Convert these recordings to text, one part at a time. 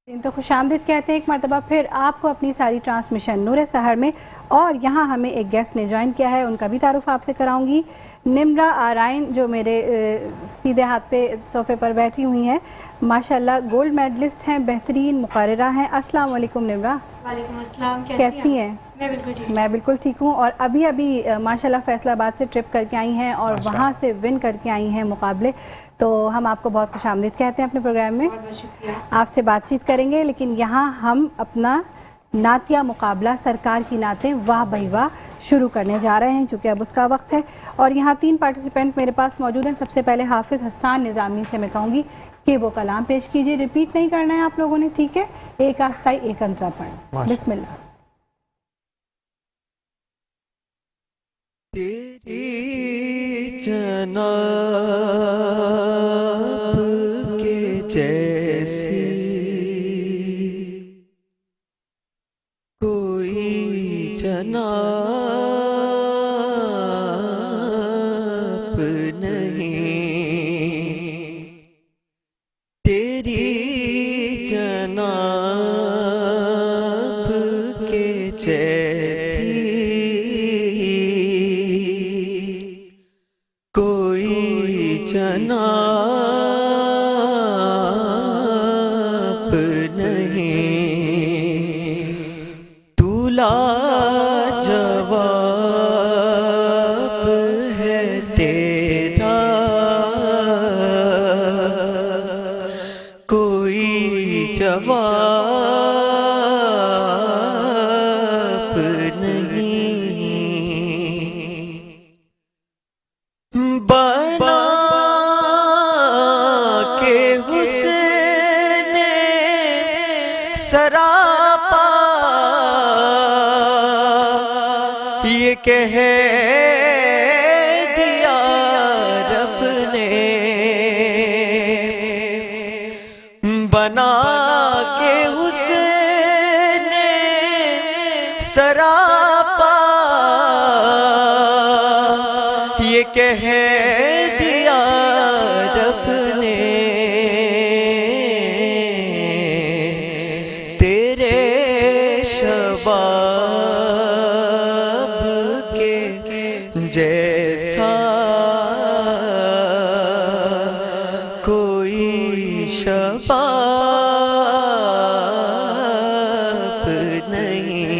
तो खुशामदीद कहते हैं एक मरतबा फिर आपको अपनी सारी ट्रांसमिशन नूर सहर में। और यहाँ हमें एक गेस्ट ने ज्वाइन किया है, उनका भी तारुफ आपसे कराऊंगी। निम्रा आराइन जो मेरे सीधे हाथ पे सोफ़े पर बैठी हुई हैं, माशाल्लाह गोल्ड मेडलिस्ट हैं, बेहतरीन मुक़र्रिरा हैं। अस्सलाम वालेकुम निम्रा। वालेकुम अस्सलाम। कैसी हैं? मैं बिल्कुल ठीक हूँ। और अभी माशाल्लाह फैसलाबाद से ट्रिप करके आई हैं और वहाँ से विन करके आई हैं मुकाबले। तो हम आपको बहुत खुशामदीद कहते हैं अपने प्रोग्राम में। बहुत शुक्रिया। आपसे बातचीत करेंगे, लेकिन यहाँ हम अपना नातिया मुकाबला सरकार की नातें वाह भाई वाह शुरू करने जा रहे हैं, क्योंकि अब उसका वक्त है। और यहाँ 3 पार्टिसिपेंट मेरे पास मौजूद हैं। सबसे पहले हाफिज़ हसन निज़ामी से मैं कहूँगी कि वो कलाम पेश कीजिए। रिपीट नहीं करना है आप लोगों ने, ठीक है? एक आस्ताई एक अंतरा पढ़ें। बिस्मिल्लाह। तेरी जनाब के जैसी कोई जनाब नहीं, तेरी जनाब के जैसी कोई जनाब नहीं। तू लाजवाब है तेरा कोई जवाब नहीं। बना के हुस्ने सरापा ये कह दिया रब ने, बना के हुस्ने सरापा ये कह दिया रब ने। तेरे शबाब के जैसा कोई शबाब नहीं,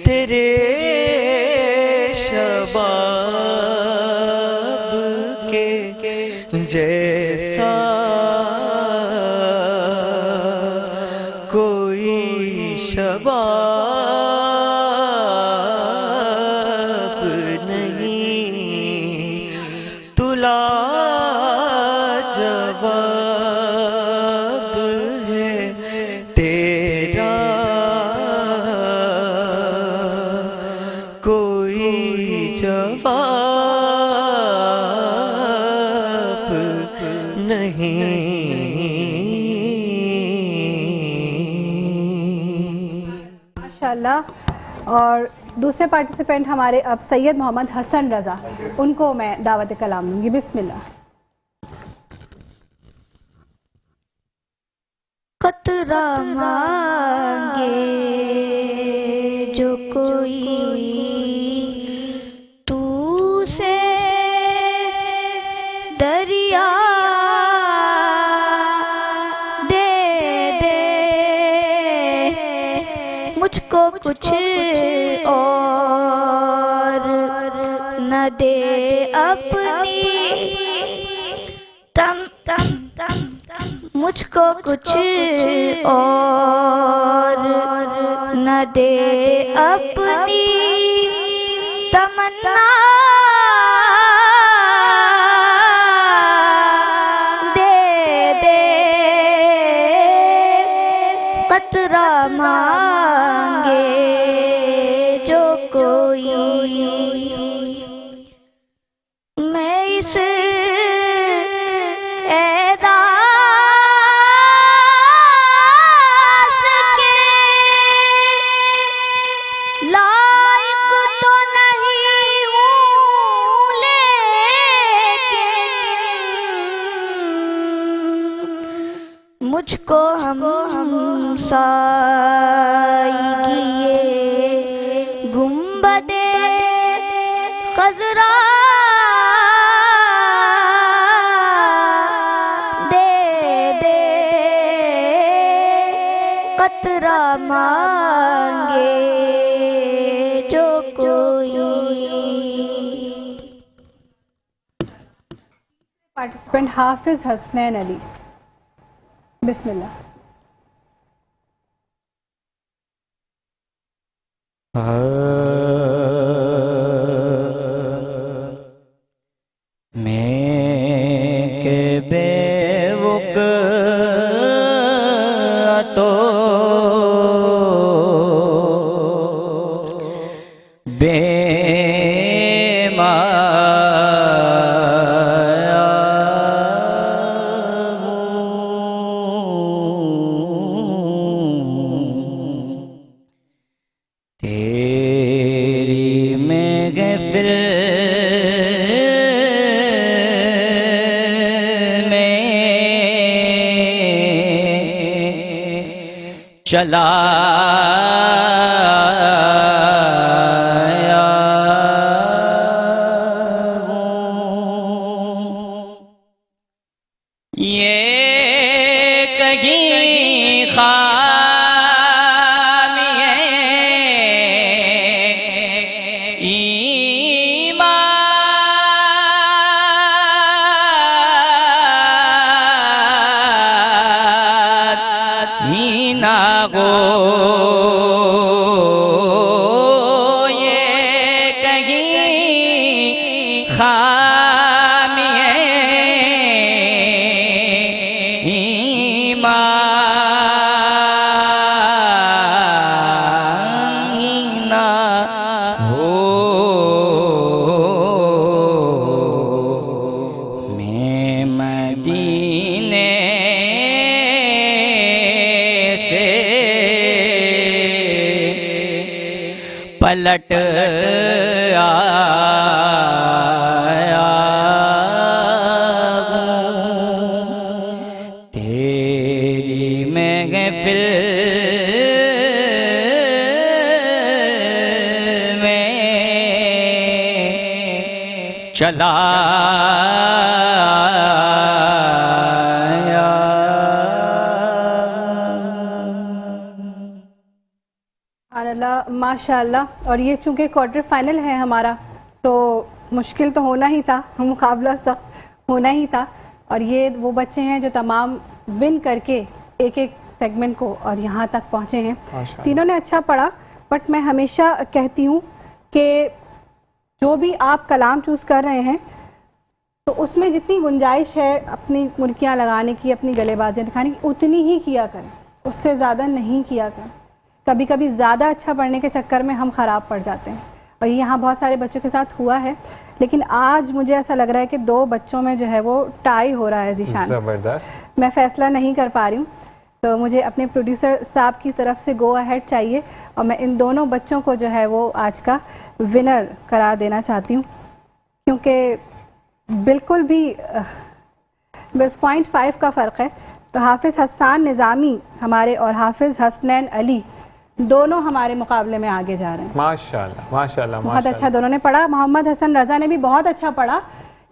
तेरे जैसा कोई शबाब नहीं। तू लाजवाब है तेरा कोई जवाब नहीं। माशाल्लाह। और दूसरे पार्टिसिपेंट हमारे अब सैयद मोहम्मद हसन रज़ा, उनको मैं दावत कलाम दूंगी। बिस्मिल्लाह। कतरा मांगे जो कोई तू से दरिया दे दे, मुझको कुछ और न दे अपनी तम तम तम तम, मुझको कुछ और न दे अपनी तमन्ना दे दे। कतरा मांगे जो कोई मैं इस लायक तो नहीं हूँ, लेकिन मुझको हम साई किए गुंबदे खजरा दे दे कतरा मांगे जो कोई। पार्टिसिपेंट हाफिज हसनैन अली, बिस्मिल्लाह। मैं के बेवक तो बेमाया हूँ, तेरी महफिल चला ये कहीं खामी है ईमान ही ना हो, ये कहीं खामी है ईमान ही ना हो। मैं मदीने से पलट आया हूँ, तेरी महफिल में चला माशाल्लाह। और ये चूंकि क्वार्टर फाइनल है हमारा, तो मुश्किल तो होना ही था, मुकाबला सख्त होना ही था। और ये वो बच्चे हैं जो तमाम विन करके एक एक सेगमेंट को और यहाँ तक पहुँचे हैं। तीनों ने अच्छा पढ़ा, बट मैं हमेशा कहती हूँ कि जो भी आप कलाम चूज़ कर रहे हैं तो उसमें जितनी गुंजाइश है अपनी मुर्कियाँ लगाने की, अपनी गलेबाजियाँ दिखाने की, उतनी ही किया करें, उससे ज़्यादा नहीं किया करें। कभी कभी ज़्यादा अच्छा पढ़ने के चक्कर में हम ख़राब पड़ जाते हैं, और ये यहाँ बहुत सारे बच्चों के साथ हुआ है। लेकिन आज मुझे ऐसा लग रहा है कि दो बच्चों में जो है वो टाई हो रहा है। ज़ीशान, ज़बरदस्त। मैं फ़ैसला नहीं कर पा रही हूँ, तो मुझे अपने प्रोड्यूसर साहब की तरफ से गो अहेड चाहिए, और मैं इन दोनों बच्चों को जो है वो आज का विनर करार देना चाहती हूँ, क्योंकि बिल्कुल भी बस 0.5 का फ़र्क है। तो हाफिज़ हसन निज़ामी हमारे और हाफिज़ हसनैन अली दोनों हमारे मुकाबले में आगे जा रहे हैं। माशाल्लाह माशाल्लाह बहुत अच्छा दोनों ने पढ़ा। मोहम्मद हसन रज़ा ने भी बहुत अच्छा पढ़ा,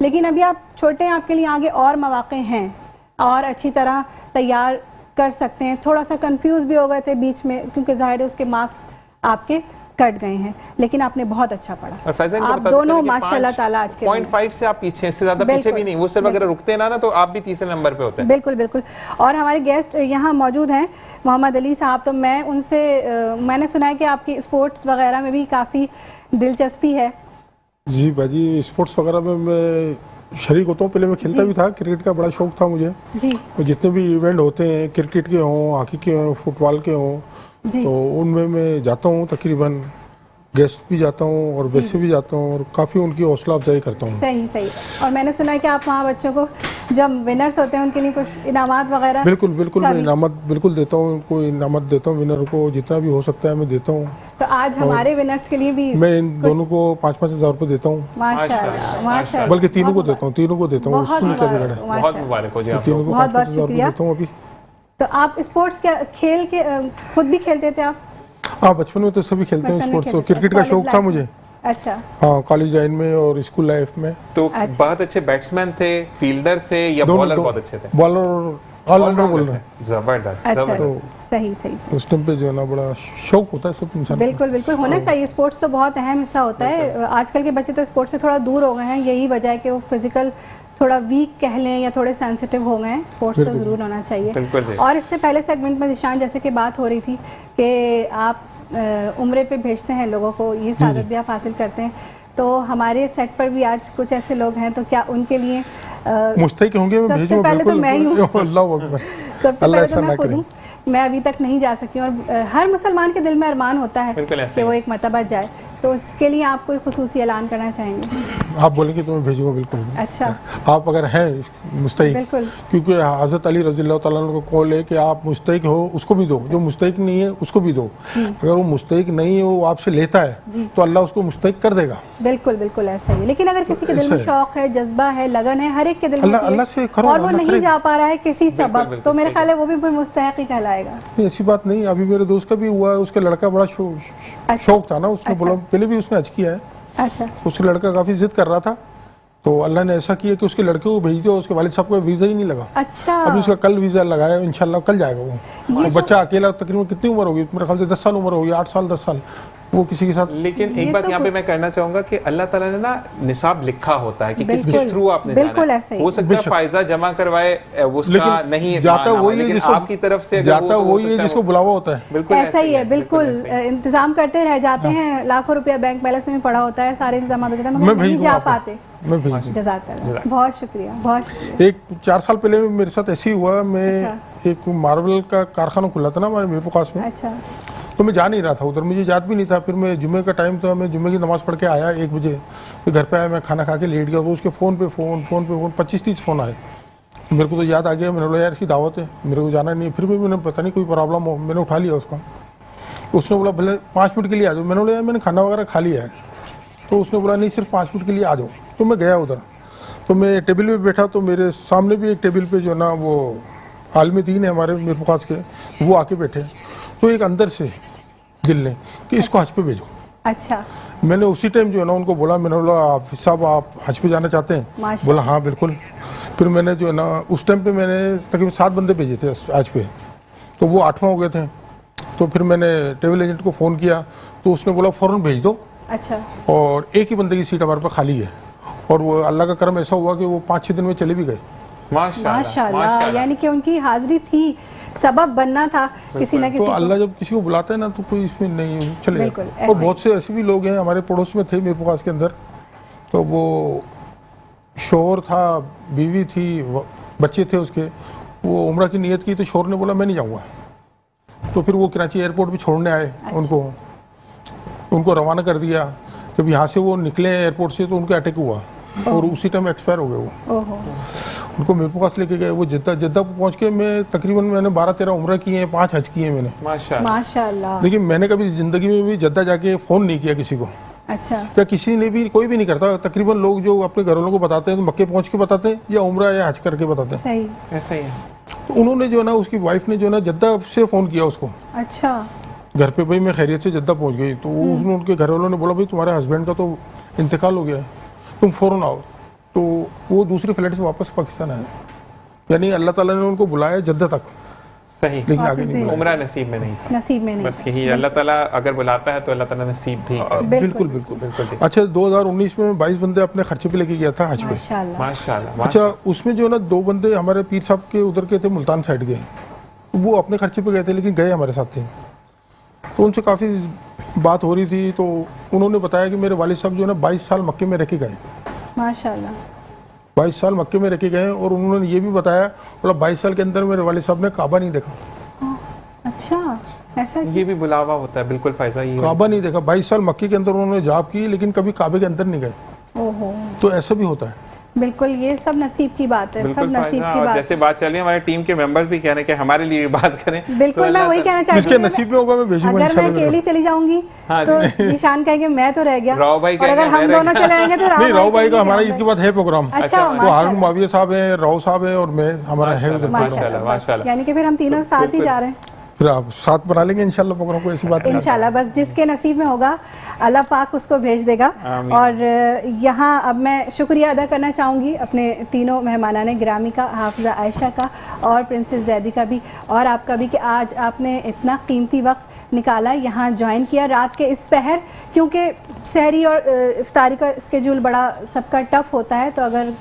लेकिन अभी आप छोटे हैं, आपके लिए आगे और मौके हैं और अच्छी तरह तैयार कर सकते हैं। थोड़ा सा कंफ्यूज भी हो गए थे बीच में, क्योंकि ज़ाहिर है उसके मार्क्स आपके कट गए हैं, लेकिन आपने बहुत अच्छा पढ़ा। और फैज़न आप दोनों माशाल्लाह ताला आज के 0.5 से आप पीछे, इससे ज्यादा पीछे भी नहीं। वो सिर्फ अगर रुकते ना तो आप भी तीसरे नंबर पे होते हैं। बिल्कुल बिल्कुल। और हमारे गेस्ट यहाँ मौजूद हैं मोहम्मद अली साहब, तो मैं उनसे मैंने सुना है कि आपकी स्पोर्ट्स वगैरह में भी काफ़ी दिलचस्पी है। जी भाजी, स्पोर्ट्स वगैरह में मैं शरीक होता हूँ। पहले मैं खेलता भी था, क्रिकेट का बड़ा शौक था मुझे जी। और जितने भी इवेंट होते हैं, क्रिकेट के हों, हॉकी के हों, फुटबॉल के हों, तो उनमें मैं जाता हूँ। तकरीबन गेस्ट भी जाता हूँ और वैसे भी जाता हूँ, और काफ़ी उनकी हौसला अफजाई करता हूँ। सही सही। और मैंने सुना है कि आप वहाँ बच्चों को जब विनर्स होते हैं उनके लिए कुछ इनामात वगैरह। बिल्कुल बिल्कुल, मैं इनामत बिल्कुल देता हूँ, उनको इनामत देता हूँ। विनर को जितना भी हो सकता है मैं देता हूँ। तो आज हमारे विनर्स के लिए भी मैं इन दोनों को 5-5 हज़ार रुपये देता हूँ। माशाल्लाह माशाल्लाह, बल्कि तीनों को देता हूँ, तीनों को देता हूँ। बहुत उसमें क्या बिगड़ा है? बहुत मुबारक हो जी आपको। तीनों को बहुत 5-5 हज़ार रुपये शुक्रिया। देता हूँ अभी। तो आप स्पोर्ट्स क्या खेल के खुद भी खेलते थे आप? हाँ, बचपन में तो सभी खेलते हैं बचपन में स्पोर्ट्स, तो खेलते थे, क्रिकेट का कॉलेज शौक था लाइफ मुझे। में? अच्छा, हाँ, कॉलेज लाइन में और स्कूल लाइफ में तो अच्छा। बहुत अच्छे बैट्समैन थे, फील्डर थे या बॉलर बहुत अच्छे थे? बॉलर ऑलराउंडर बोल रहे हैं। जबरदस्त अच्छा, जबरदस्त। सही सही। उस टाइम पे जो है ना बड़ा शौक होता है सब इंसान को। बिल्कुल बिल्कुल होना चाहिए, स्पोर्ट्स तो बहुत अहम हिस्सा होता है। आजकल के बच्चे तो स्पोर्ट्स से थोड़ा दूर हो गए हैं, यही वजह है कि वो फिजिकल थोड़ा वीक कह लें या थोड़े सेंसिटिव हो गए हैं। स्पोर्ट्स तो बिल्कुल। जरूर होना चाहिए। बिल्कुल जी। और इससे पहले सेगमेंट में निशान जैसे कि बात हो रही थी कि आप उम्रे पे भेजते हैं लोगों को, ये सादत भी आप हासिल करते हैं, तो हमारे सेट पर भी आज कुछ ऐसे लोग हैं, तो क्या उनके लिए मुस्तैक होंगे, मैं सबसे भेजूंगा पहले तो बिल्कुल। मैं ही हूँ। अल्लाह अकबर। सबसे अल्लाह पहले ऐसा तो ना मैं खुद करे। हूँ, मैं अभी तक नहीं जा सकी हूँ, और हर मुसलमान के दिल में अरमान होता है बिल्कुल ऐसा कि ही वो है। एक मर्तबा जाए, तो इसके लिए आप कोई खुसूसी ऐलान करना चाहेंगे? आप बोलेंगे तो मैं भेजूंगा बिल्कुल। अच्छा, आप अगर हैं मुस्तैक, बिल्कुल। क्योंकि हज़रत अली रज़ी अल्लाह तआला अन्हु का कौल है कि आप मुस्तैक हो उसको भी दो, जो मुस्तैक नहीं है उसको भी दो। अगर वो मुस्तैक नहीं है, वो आपसे लेता है तो अल्लाह उसको मुस्तैक कर देगा। बिल्कुल बिल्कुल ऐसा ही है। लेकिन अगर किसी के दिल में ऐसा है। शौक है, जज्बा है, लगन है, हर एक के दिल में अल्लाह- होती है, अल्लाह से करो, और वो अल्लाह नहीं करेगा। जा पा रहा है किसी सबब, बिल्कुल, तो मेरे सही ख्याल है वो भी कोई मुस्तहक ही कहलाएगा। नहीं, ऐसी बात नहीं। अभी मेरे दोस्त का भी हुआ है, उसका लड़का बड़ा अच्छा। शौक था ना, उसने अच्छा। बोला, पहले भी उसने हज किया है, अच्छा, उसका लड़का काफ़ी जिद कर रहा था, तो अल्लाह ने ऐसा किया कि उसके लड़के को भेज दिया, उसके वालिद साहब को वीज़ा ही नहीं लगा। अच्छा, अभी उसका कल वीज़ा लगाया, इंशाल्लाह कल जाएगा वो। और बच्चा अकेला, तकरीबन कितनी उम्र होगी मेरे ख्याल से 10 साल उम्र होगी, 8 साल 10 साल, वो किसी के साथ। लेकिन ये एक बात तो यहाँ पे मैं कहना चाहूंगा कि अल्लाह ताला ने ना निसाब लिखा होता है कि किसके बिल्कुल, थ्रू आपने बिल्कुल जाना है। ऐसे ही। हो सकता है बेशक। फायदा जमा करवाए उसका लेकिन नहीं जाता माना हो, वही है लेकिन जिसको, आपकी तरफ से अगर जाता तो हो वही है सकता जिसको बुलावा होता है। बिल्कुल ऐसा ही है, बिल्कुल ऐसे ही है। इंतजाम करते रह जाते हैं, लाखों रुपया बैंक बैलेंस में पड़ा होता है, सारे इंतजाम हो जाते हैं, मैं मगर भेज नहीं दूंगा जा आपको। पाते। मैं भेज दूंगा। जज़ाकल्लाह, बहुत शुक्रिया, बहुत शुक्रिया। एक 4 साल पहले मेरे साथ ऐसे ही हुआ, मैं एक मार्बल का कारखाना खुला था ना हमारे मीरपुर खास में, अच्छा, तो मैं जा नहीं रहा था उधर, मुझे याद भी नहीं था। फिर मैं जुम्मे का टाइम था, मैं जुम्मे की नमाज़ पढ़ के आया 1 बजे, फिर घर पे आया, मैं खाना खा के लेट गया, तो उसके फ़ोन पे फ़ोन 25-30 फ़ोन आए। मेरे को तो याद आ गया, मैंने बोला यार इसकी दावत है, मेरे को जाना नहीं है। फिर भी मैंने पता नहीं कोई प्रॉब्लम हो, मैंने उठा लिया उसको। उसने बोला भले 5 मिनट के लिए आ जाओ। मैंने बोला यार मैंने खाना वगैरह खा लिया है। तो उसने बोला नहीं, सिर्फ 5 मिनट के लिए आ जाओ। तो मैं गया उधर, तो मैं टेबल पे बैठा, तो मेरे सामने भी एक टेबल पे जो ना वो आलमी दीन है हमारे मीरपुर खास के, वो आके बैठे। तो एक अंदर से दिल ने कि इसको हज पे भेजो। अच्छा, मैंने उसी टाइम जो है ना उनको बोला, मैंने बोला हाफिज साहब आप हज पे जाना चाहते हैं? माशाल्लाह। बोला हाँ बिल्कुल। फिर मैंने जो है ना उस टाइम पे मैंने तकरीबन 7 बंदे भेजे थे हज पे, तो वो 8वां हो गए थे। तो फिर मैंने ट्रेवल एजेंट को फ़ोन किया, तो उसने बोला फ़ौरन भेज दो, अच्छा, और एक ही बंदे की सीट हमारे पास खाली है। और वो अल्लाह का करम ऐसा हुआ कि वो 5-6 दिन में चले भी गए। माशाल्लाह, यानी कि उनकी हाजिरी थी, सबब बनना था किसी ना तो किसी अल्लाह को। जब किसी को बुलाता है ना, तो कोई इसमें नहीं चले बिल्कुल, जाता। ऐसे और बहुत से ऐसे भी लोग हैं हमारे पड़ोस में थे मीरपुर खास के अंदर, तो वो शोहर था, बीवी थी, बच्चे थे उसके, वो उम्रा की नीयत की, तो शोहर ने बोला मैं नहीं जाऊँगा। तो फिर वो कराची एयरपोर्ट पे छोड़ने आए, उनको रवाना कर दिया। जब यहाँ से वो निकले एयरपोर्ट से, तो उनका अटैक हुआ और उसी टाइम एक्सपायर हो गए वो। ओहो, उनको मीरपुर खास लेके गए, वो जद्दा पहुँच के, मैं तकरीबन मैंने 12-13 उम्रा किए हैं, 5 हज किए हैं मैंने। माशाल्लाह। लेकिन मैंने कभी ज़िंदगी में भी जद्दा जाके फ़ोन नहीं किया किसी को, अच्छा, या किसी ने भी, कोई भी नहीं करता। तकरीबन लोग जो अपने घर वालों को बताते हैं तो मक्के पहुँच के बताते हैं, या उम्रा या हज करके बताते हैं। सही, ऐसा ही है। तो उन्होंने जो ना, उसकी वाइफ ने जो ना जद्दा से फ़ोन किया उसको अच्छा, घर पे, भाई मैं खैरियत से जद्दा पहुँच गई। तो उनके घर वालों ने बोला भाई तुम्हारे हस्बैंड का तो इंतकाल हो गया है, तुम फ़ौरन आओ। तो वो दूसरी फ्लाइट से वापस पाकिस्तान आए, यानी अल्लाह ताला ने उनको बुलाया जद्दा तक, सही, लेकिन आगे नहीं बुलाया। उम्रा नसीब में नहीं था। नसीब में नहीं। बस यही अल्लाह ताला अगर बुलाता है तो अल्लाह ताला नसीब भी करता है। बिल्कुल बिल्कुल बिल्कुल जी। अच्छा, 2019 में 22 बंदे अपने खर्चे पे लेके गया था हज पे। माशाल्लाह, माशाल्लाह। अच्छा, उसमें जो ना 2 बंदे हमारे पीर साहब के उधर के थे, मुल्तान साइड के, वो अपने खर्चे पे गए थे, लेकिन गए हमारे साथ थे। तो उनसे काफ़ी बात हो रही थी, तो उन्होंने बताया कि मेरे वालिद साहब जो है ना 22 साल मक्के में रह के गए, माशाल्लाह। 22 साल मक्के में रह के गए। और उन्होंने ये भी बताया, बोला 22 साल के अंदर मेरे वालिद साहब ने काबा नहीं देखा। अच्छा, ऐसा ये भी बुलावा होता है, बिल्कुल फायदा ये काबा नहीं देखा। 22 साल मक्के के अंदर उन्होंने जॉब की, लेकिन कभी काबे के अंदर नहीं गए। ओहो, तो ऐसा भी होता है। बिल्कुल, ये सब नसीब की बात है, सब बिल्कुल नसीब फायजा, की और बात। जैसे बात चल रही है हमारे टीम के मेंबर्स भी कह रहे हैं कि हमारे लिए भी बात करें। बिल्कुल, तो मैं अल्लाह वही कहना चाहती जिसके हूँ, नसीब में होगा मैं भेजूंगा अगर मैं इंशाल्लाह। अकेली चली जाऊंगी हाँ तो निशान कहेंगे मैं तो रह गया, राव भाई और अगर कहेंगे हम मैं रह दोनों गया। चले जाएंगे तो नहीं, राव भाई का कहेंगे हमारा कि ईद के बाद है प्रोग्राम। अच्छा, अच्छा, तो हारून माशाल्लाह, माविया साहब है, राव साहब है और मैं, हमारा है उधर माशाल्लाह, प्रोग्राम। माशाल्लाह, माशाल्लाह। यानी कि फिर हम तीनों साथ ही जा रहे हैं फिर आप साथ बना लेंगे इंशाल्लाह प्रोग्राम, को ऐसी बात नहीं है। इंशाल्लाह। बस जिसके नसीब में होगा अल्लाह पाक उसको भेज देगा। आमीन। और यहाँ अब मैं शुक्रिया अदा करना चाहूँगी अपने तीनों मेहमानाने गिरामी का, हाफिज़ा आयशा का और प्रिंसेस जैदी का भी, और आपका भी, कि आज आपने इतना कीमती वक्त निकाला, यहाँ ज्वाइन किया रात के इस पहर, क्योंकि सहरी और इफ्तारी का स्केड्यूल बड़ा सबका टफ होता है, तो अगर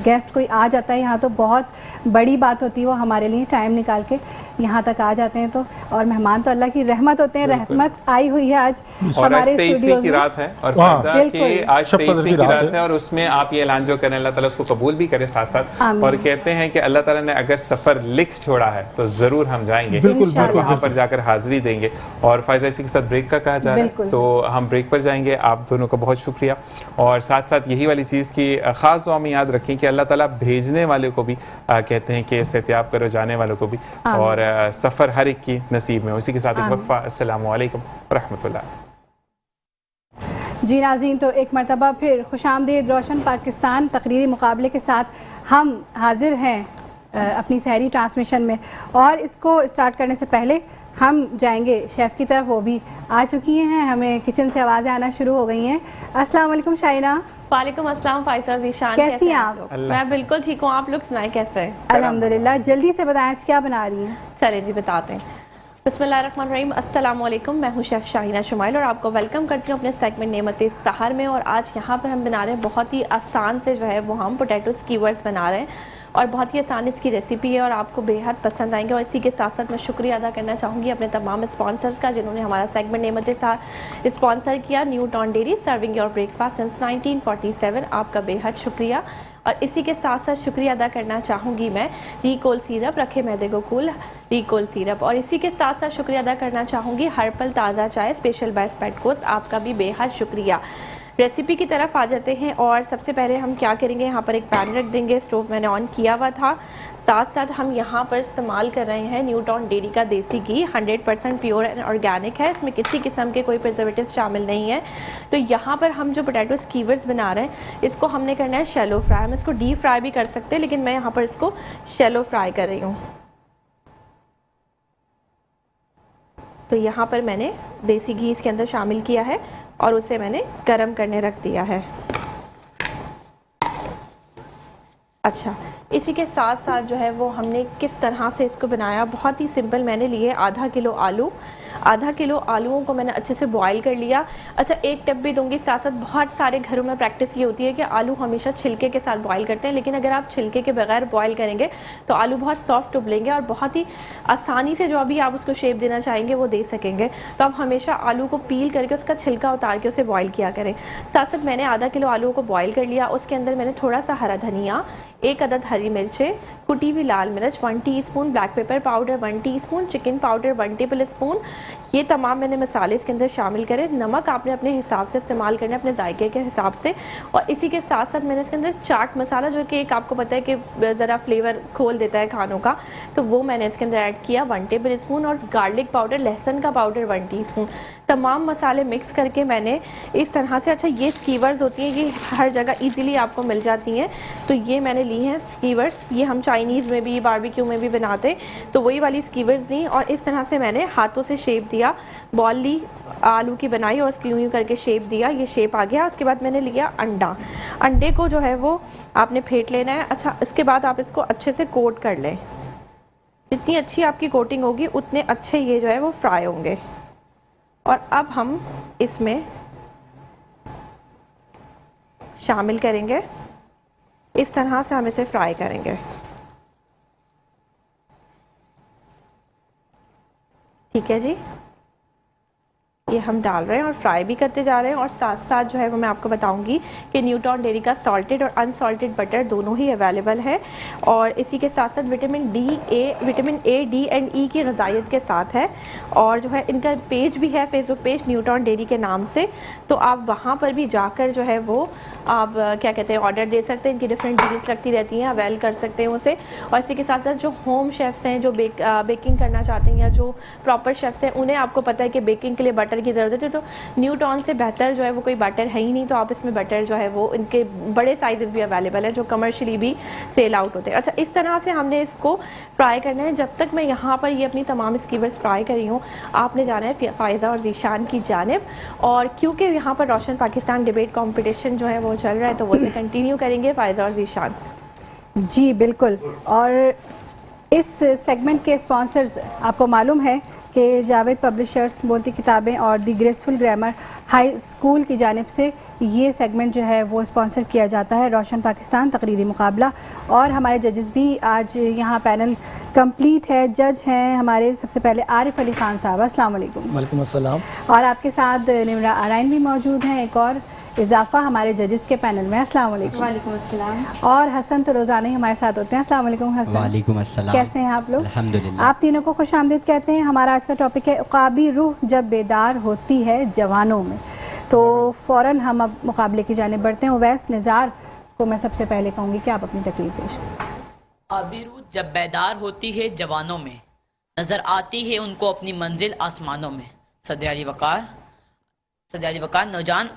गेस्ट कोई आ जाता है यहाँ तो बहुत बड़ी बात होती है, वो हमारे लिए टाइम निकाल के यहाँ तक आ जाते हैं। तो और मेहमान तो अल्लाह की रहमत होते हैं, रहमत आई हुई है आज और आज हमारे 23वीं स्टूडियोज की में। रात है, और हाँ। फायजा कि आज शब कदर 23वीं की की रात रात है। है, और उसमें आप ये ऐलान जो करें अल्लाह ताला उसको कबूल भी करे साथ साथ, आमीन। और कहते हैं कि अल्लाह ताला ने अगर सफर लिख छोड़ा है तो जरूर हम जाएंगे, बिल्कुल, और बिल्कुल, वहाँ पर जाकर हाजिरी देंगे। और फायजा इसी के साथ ब्रेक का कहा जा रहा है, बिल्कुल। तो हम ब्रेक पर जाएंगे। आप दोनों का बहुत शुक्रिया, और साथ साथ यही वाली चीज़ की खास दुआ में याद रखें कि अल्लाह ताला भेजने वाले को भी कहते हैं कि सेहतियाब करो, जाने वालों को भी, और सफ़र हर एक की नसीब में। उसी के साथ एक वक्फा। अस्सलामु अलैकुम रहमतुल्लाह। जी नाज़रीन, तो एक मरतबा फिर खुशामदीद रोशन पाकिस्तान तकरीरी मुकाबले के साथ हम हाजिर हैं अपनी सहरी ट्रांसमिशन में, और इसको स्टार्ट करने से पहले हम जाएंगे शेफ़ की तरफ। वो भी आ चुकी हैं, हमें किचन से आवाज़ें आना शुरू हो गई हैं। अस्सलाम वालेकुम शाइना। वालेकुम अस्सलाम फाइज़ा ज़ीशान, कैसी हैं आप? लोग? मैं बिल्कुल ठीक हूँ, आप लोग सुनाएं कैसे हैं? अल्हम्दुलिल्लाह। जल्दी से बताएं आज क्या बना रही हैं? चलिए जी बताते हैं। बिस्मिल्लाहिर्रहमानिर्रहीम, अस्सलाम वालेकुम। मैं हूँ शेफ़ शाहिना शुमाइल और आपको वेलकम करती हूँ अपने सेगमेंट नेमत सहर में। और आज यहाँ पर हम बना रहे हैं बहुत ही आसान से जो है वो हम पोटैटो स्कीवर्स बना रहे हैं, और बहुत ही आसान इसकी रेसिपी है और आपको बेहद पसंद आएंगे। और इसी के साथ साथ मैं शुक्रिया अदा करना चाहूँगी अपने तमाम स्पॉन्सर्स का जिन्होंने हमारा सेगमेंट नेमत सहर स्पॉन्सर किया। New town dairy, serving your breakfast since 1947, आपका बेहद शुक्रिया। और इसी के साथ साथ शुक्रिया अदा करना चाहूँगी मैं रिकोल सिरप, रखे मैदे को कूल रिकोल सिरप। और इसी के साथ साथ शुक्रिया अदा करना चाहूँगी हर्पल ताज़ा चाय स्पेशल बाय स्पेटकोस, आपका भी बेहद शुक्रिया। रेसिपी की तरफ आ जाते हैं, और सबसे पहले हम क्या करेंगे, यहाँ पर एक पैन रख देंगे, स्टोव मैंने ऑन किया हुआ था। साथ साथ हम यहाँ पर इस्तेमाल कर रहे हैं न्यू टाउन डेयरी का देसी घी, 100% प्योर एंड ऑर्गेनिक है, इसमें किसी किस्म के कोई प्रिजर्वेटिव शामिल नहीं है। तो यहाँ पर हम जो पोटैटो स्कीवर्स बना रहे हैं इसको हमने करना है शैलो फ्राई। हम इसको डीप फ्राई भी कर सकते हैं, लेकिन मैं यहाँ पर इसको शैलो फ्राई कर रही हूँ। तो यहाँ पर मैंने देसी घी इसके अंदर शामिल किया है और उसे मैंने गरम करने रख दिया है। अच्छा, इसी के साथ साथ जो है वो हमने किस तरह से इसको बनाया, बहुत ही सिंपल। मैंने लिए आधा किलो आलू, आधा किलो आलूओं को मैंने अच्छे से बॉईल कर लिया। अच्छा, एक टिप भी दूंगी साथ साथ, बहुत सारे घरों में प्रैक्टिस ये होती है कि आलू हमेशा छिलके के साथ बॉईल करते हैं, लेकिन अगर आप छिलके के बगैर बॉईल करेंगे तो आलू बहुत सॉफ्ट उबलेंगे और बहुत ही आसानी से जो अभी आप उसको शेप देना चाहेंगे वो दे सकेंगे। तो आप हमेशा आलू को पील करके उसका छिलका उतार के उसे बॉईल किया करें। साथ साथ मैंने आधा किलो आलूओं को बॉईल कर लिया, उसके अंदर मैंने थोड़ा सा हरा धनिया, 1 अदद हरी मिर्चें, कुटी हुई लाल मिर्च, 1 teaspoon black pepper powder, 1 teaspoon chicken powder, 1 table spoon, ये तमाम मैंने मसाले इसके अंदर शामिल करें। नमक आपने अपने हिसाब से इस्तेमाल करना है, अपने जायके के हिसाब से। और इसी के साथ साथ मैंने इसके अंदर चाट मसाला, जो कि एक आपको पता है कि ज़रा फ्लेवर खोल देता है खानों का, तो वो मैंने इसके अंदर ऐड किया 1 टेबल स्पून। और गार्लिक पाउडर, लहसुन का पाउडर 1 टीस्पून। तमाम मसाले मिक्स करके मैंने इस तरह से, अच्छा ये स्कीवर्स होती हैं, ये हर जगह ईजीली आपको मिल जाती हैं, तो ये मैंने ली हैं स्कीवर्स। ये हम चाइनीज़ में भी, बारबेक्यू में भी बनाते हैं, तो वही वाली स्कीवर्स दी। और इस तरह से मैंने हाथों से शेप दिया, बॉल ली, आलू की बनाई और उसकी यूँ करके शेप दिया, ये शेप आ गया। उसके बाद मैंने लिया अंडा, अंडे को जो है वो आपने फेंट लेना है। अच्छा, इसके बाद आप इसको अच्छे से कोट कर लें, जितनी अच्छी आपकी कोटिंग होगी उतने अच्छे ये जो है वो फ्राई होंगे। और अब हम इसमें शामिल करेंगे, इस तरह से हम इसे फ्राई करेंगे। ठीक है जी, ये हम डाल रहे हैं और फ्राई भी करते जा रहे हैं। और साथ साथ जो है वो मैं आपको बताऊंगी कि न्यूटॉन डेयरी का सॉल्टेड और अनसॉल्टेड बटर दोनों ही अवेलेबल है। और इसी के साथ साथ विटामिन ए, डी एंड ई की ग़िज़ाइयत के साथ है। और जो है इनका पेज भी है, फेसबुक पेज न्यूटॉन डेयरी के नाम से, तो आप वहाँ पर भी जाकर जो है वो आप क्या कहते हैं ऑर्डर दे सकते हैं। इनकी डिफरेंट डील्स लगती रहती हैं, अवेल कर सकते हैं उसे। और इसी के साथ साथ जो होम शेफ़्स हैं जो बेकिंग करना चाहते हैं या जो प्रॉपर शेफ़्स हैं, उन्हें आपको पता है कि बेकिंग के लिए बटर की ज़रूरत है, तो न्यूटॉन से बेहतर जो है वो कोई बटर है ही नहीं। तो आप इसमें बटर जो है वो इनके बड़े साइज़ भी अवेलेबल हैं जो कमर्शियली भी सेल आउट होते हैं। अच्छा, इस तरह से हमने इसको फ्राई करना है। जब तक मैं यहाँ पर ये अपनी तमाम स्कीवर्स फ्राई कर रही हूँ, आपने जाना है फ़ायज़ा और ज़ीशान की जानिब। और क्योंकि यहाँ पर रोशन पाकिस्तान डिबेट कॉम्पिटिशन जो है वो चल रहा है, तो वो से कंटिन्यू करेंगे फ़ायज़ा और ज़ीशान। जी बिल्कुल। और इस सेगमेंट के स्पॉन्सर्स आपको मालूम है कि जावेद पब्लिशर्स, बोलती किताबें और दी ग्रेसफुल ग्रामर हाई स्कूल की जानिब से ये सेगमेंट जो है वो स्पॉन्सर किया जाता है, रोशन पाकिस्तान तकरीरी मुकाबला। और हमारे जजेस भी आज यहाँ पैनल कंप्लीट है। जज हैं हमारे सबसे पहले आरिफ अली खान साहब, अस्सलाम वालेकुम। वालेकुम अस्सलाम। और आपके साथ निमरा आराइन भी मौजूद हैं, एक और इजाफा हमारे जजेस के पैनल में। अस्सलाम वालेकुम। वालेकुम अस्सलाम। और हसन तो रोज़ाना ही हमारे साथ होते हैं। अस्सलाम वालेकुम हसन। वालेकुम अस्सलाम। कैसे हैं आप लोग? अल्हम्दुलिल्लाह। आप तीनों को खुशामदीद कहते हैं। हमारा आज का टॉपिक है उक़ाबी रूह जब बेदार होती है जवानों में। तो फ़ौरन हम अब मुकाबले की जानिब बढ़ते हैं। उवैस निज़ार को मैं सबसे पहले कहूँगी कि आप अपनी तकलीफ पेश करें। उक़ाबी रूह जब बेदार होती है जवानों में, नज़र आती है उनको अपनी मंजिल आसमानों में। सदर अली वक़ार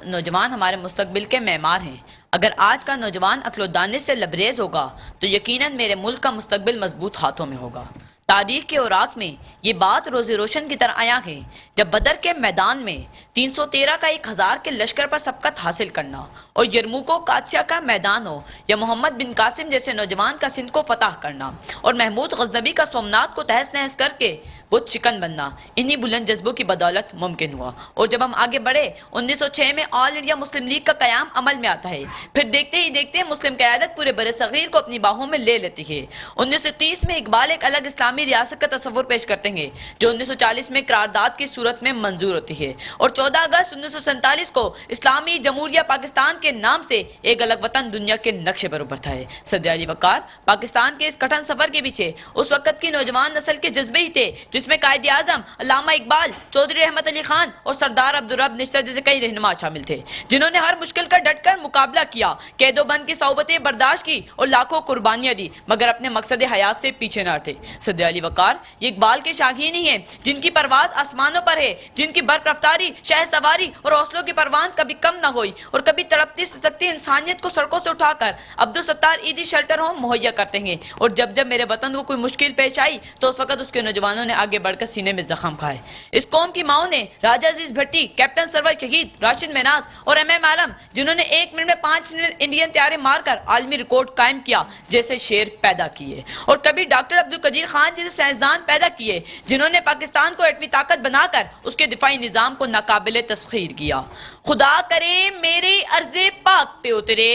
नौजवान हमारे मुस्तकबिल के मेमार हैं। अगर आज का नौजवान अक्लोदानिश से लबरेज होगा तो यकीनन मेरे मुल्क का मुस्तकबिल मजबूत हाथों में होगा। तारीख के औराक में ये बात रोज़े रोशन की तरह आया है जब बदर के मैदान में 313 का 1000 के लश्कर पर सबकत हासिल करना और यरमुको कादसिया का मैदान हो या मोहम्मद बिन कासिम जैसे नौजवान का सिंध को फतह करना और महमूद गजनबी का सोमनाथ को तहस नहस करके बुत शिकन बनना, इन्हीं बुलंद जज्बों की बदौलत मुमकिन हुआ। और जब हम आगे बढ़े 1906 में ऑल इंडिया मुस्लिम लीग का क़याम अमल में आता है। फिर देखते ही देखते मुस्लिम क़यादत पूरे बरे सग़ीर को अपनी बाहों में ले लेती है। 1930 में इकबाल एक अलग इस्लामी रियासत का तस्वुर पेश करते हैं जो 1940 में करारदाद की सूरत में मंजूर होती है। और 14 अगस्त 1947 को इस्लामी जमहूरिया पाकिस्तान के नाम से एक अलग वतन दुनिया के नक्शे पर उभरता है। सदर अली वक़ार पाकिस्तान के इस कठिन सफर के पीछे उस वक़्त की नौजवान नस्ल के जज्बे ही थे जिसमें कायदे आज़म अल्लामा इकबाल, चौधरी रहमत अली खान और सरदार अब्दुर्रब निश्तर जैसे कई रहनुमा शामिल थे जिन्होंने हर मुश्किल का डटकर मुकाबला किया, कैदोबंद की सौबतें बर्दाश्त की और लाखों कुर्बानियां दी, मगर अपने मकसद हयात से पीछे न हटे। सदर अली वक़ार ये इकबाल के शाहीन ही हैं जिनकी परवाज आसमानों पर है, जिनकी बर्फ रफ्तारी, शह सवारी और हौसलों की परवान कभी कम न हुई और कभी तड़पती सशक्ति इंसानियत को सड़कों से उठाकर अब्दुल सत्तार ईदी शेल्टर होम मुहैया करते हैं। और जब जब मेरे वतन को कोई मुश्किल पेश आई तो उस वक्त उसके नौजवानों ने आगे बढ़कर सीने में जख्म खाए। इस कौम की माओ ने राजा अजीज भट्टी, कैप्टन सरवर शहीद, राशिद मेनाज और एम आलम जिन्होंने 1 मिनट में 5 इंडियन तैयारे मारकर आलमी रिकॉर्ड कायम किया जैसे शेर पैदा किए। और कभी डॉक्टर अब्दुल कदीर खान जैसे साइंसदान पैदा किए जिन्होंने पाकिस्तान को एटमी ताकत बनाकर उसके दिफाई निजाम को नाकाबिले तस्खीर किया। खुदा करे मेरे अर्ज़े पाक पे उतरे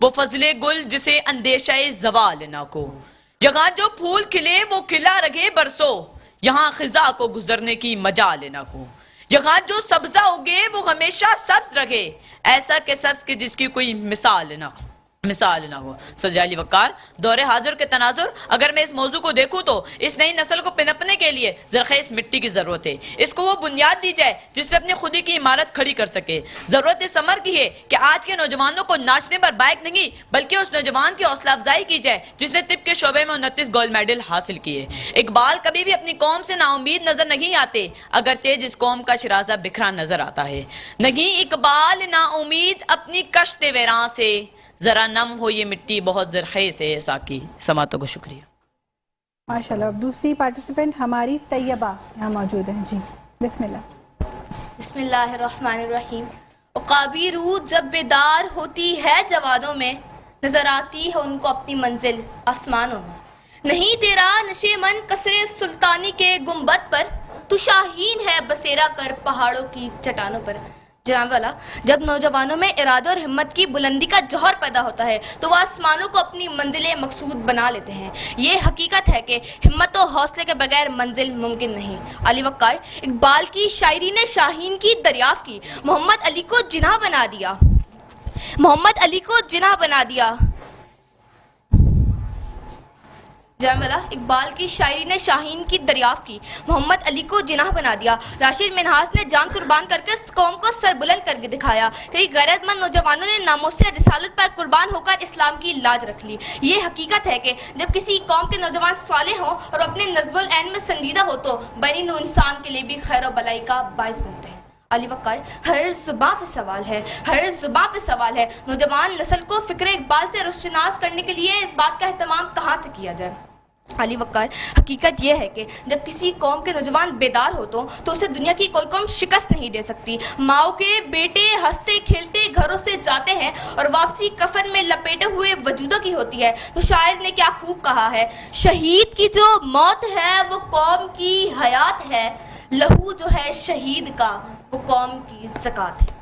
वो फजले गुल जिसे अंदेशा ज़वाल ना को, जगह जो फूल खिले वो खिला रखे बरसों, यहाँ खिजा को गुजरने की मजाल ना को, जगह जो सब्जा उगे वो हमेशा सब्ज रखे, ऐसा के सब्ज के जिसकी कोई मिसाल ना हो। सदर अली वक़ार दौरे हाजिर के तनाजुर अगर मैं इस मौजू को देखूँ तो इस नई नस्ल को पनपने के लिए ज़रख़ेज़ मिट्टी की ज़रूरत है। इसको वो बुनियाद दी जाए जिस पे अपनी खुदी की इमारत खड़ी कर सके। ज़रूरत इस अमर की है कि आज के नौजवानों को नाचने पर बाइक नहीं बल्कि उस नौजवान की हौसला अफजाई की जाए जिसने तिब के शोबे में 29 गोल्ड मेडल हासिल किए। इकबाल कभी भी अपनी कौम से नाउमीद नजर नहीं आते अगरचे जिस कौम का शिराजा बिखरा नजर आता है। नहीं इकबाल नाउमीद अपनी कश्त वेरां से, जरा नम हो ये मिट्टी बहुत ज़रख़ेज़ है साकी। समातों को शुक्रिया। माशाल्लाह। दूसरी पार्टिसिपेंट हमारी तैयबा यहाँ मौजूद हैं। जी बिस्मिल्लाह। बिस्मिल्लाहिर्रहमानिर्रहीम। उक़ाबी रूह जब बेदार होती है जवानों में, नजर आती है उनको अपनी मंजिल आसमानों में। नहीं तेरा नशे मन कसरे सुल्तानी के गुंबद पर, तू शाहीन है बसेरा कर पहाड़ों की चट्टानों पर। जनाब वाला, जब नौजवानों में इरादे और हिम्मत की बुलंदी का जौहर पैदा होता है तो वह आसमानों को अपनी मंजिल मकसूद बना लेते हैं। ये हकीकत है कि हिम्मत और हौसले के बगैर मंजिल मुमकिन नहीं। अली वक़ार इकबाल की शायरी ने शाहीन की दरियाफ्त की, मोहम्मद अली को जिन्हा बना दिया, मोहम्मद अली को जिन्हा बना दिया। जमाला, इकबाल की शायरी ने शाहीन की दरियाफ्त की, मोहम्मद अली को जिन्हा बना दिया। राशिद मिन्हास ने जान कुर्बान करके कौम को सरबुलंद करके दिखाया। कई गैरतमंद नौजवानों ने नामोसे रिसालत पर कुर्बान होकर इस्लाम की लाज रख ली। ये हकीकत है कि जब किसी कौम के नौजवान साले हों और अपने नज़्बुल ऐन में संजीदा हो तो बनी नू इंसान के लिए भी खैर और भलाई का बाइस बनते हैं। अली वक़ार, हर ज़ुबान पे सवाल है, हर ज़ुबान पे सवाल है। नौजवान नस्ल को फ़िक्र इकबाल से रुशनास करने के लिए इस बात का एहतमाम कहाँ से किया जाए। अली वक़ार, हकीकत यह है कि जब किसी कौम के नौजवान बेदार हो तो उसे दुनिया की कोई कौम शिकस्त नहीं दे सकती। माओ के बेटे हंसते खेलते घरों से जाते हैं और वापसी कफन में लपेटे हुए वजूदों की होती है। तो शायर ने क्या खूब कहा है, शहीद की जो मौत है वो कौम की हयात है, लहू जो है शहीद का वो कौम की ज़कात है।